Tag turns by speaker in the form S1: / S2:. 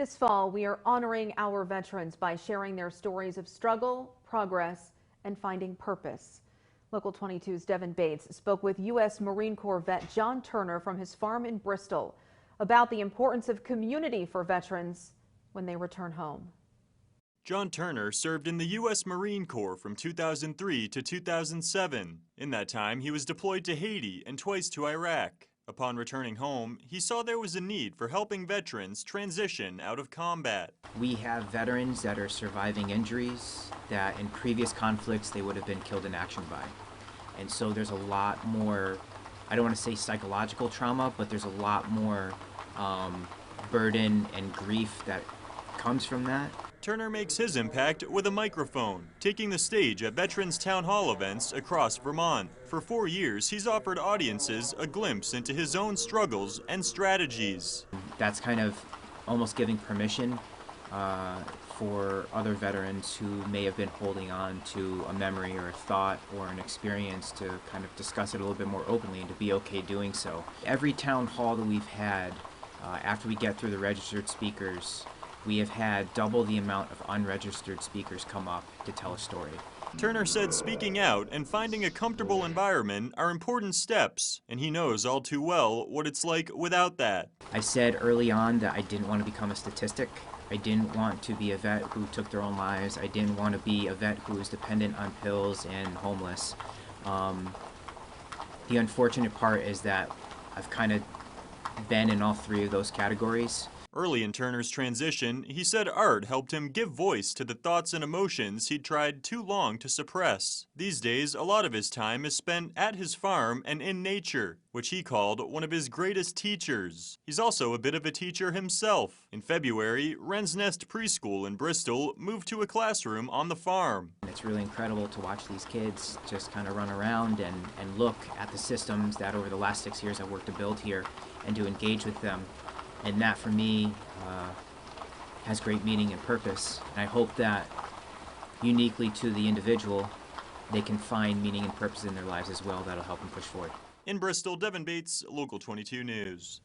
S1: This fall, we are honoring our veterans by sharing their stories of struggle, progress, and finding purpose. Local 22's Devin Bates spoke with U.S. Marine Corps vet John Turner from his farm in Bristol about the importance of community for veterans when they return home.
S2: John Turner served in the U.S. Marine Corps from 2003 to 2007. In that time, he was deployed to Haiti and twice to Iraq. Upon returning home, he saw there was a need for helping veterans transition out of combat.
S3: We have veterans that are surviving injuries that in previous conflicts they would have been killed in action by. And so there's a lot more, I don't want to say psychological trauma, but there's a lot more burden and grief that comes from that.
S2: Turner makes his impact with a microphone, taking the stage at Veterans Town Hall events across Vermont. For 4 years, he's offered audiences a glimpse into his own struggles and strategies.
S3: That's kind of almost giving permission for other veterans who may have been holding on to a memory or a thought or an experience to kind of discuss it a little bit more openly and to be okay doing so. Every town hall that we've had, after we get through the registered speakers, we have had double the amount of unregistered speakers come up to tell a story.
S2: Turner said speaking out and finding a comfortable environment are important steps, and he knows all too well what it's like without that.
S3: I said early on that I didn't want to become a statistic. I didn't want to be a vet who took their own lives. I didn't want to be a vet who was dependent on pills and homeless. The unfortunate part is that I've kind of been in all three of those categories.
S2: Early in Turner's transition, he said art helped him give voice to the thoughts and emotions he'd tried too long to suppress. These days, a lot of his time is spent at his farm and in nature, which he called one of his greatest teachers. He's also a bit of a teacher himself. In February, Wren's Nest Preschool in Bristol moved to a classroom on the farm.
S3: It's really incredible to watch these kids just kind of run around and look at the systems that over the last 6 years I've worked to build here and to engage with them. And that, for me, has great meaning and purpose. And I hope that, uniquely to the individual, they can find meaning and purpose in their lives as well that'll help them push forward.
S2: In Bristol, Devin Bates, Local 22 News.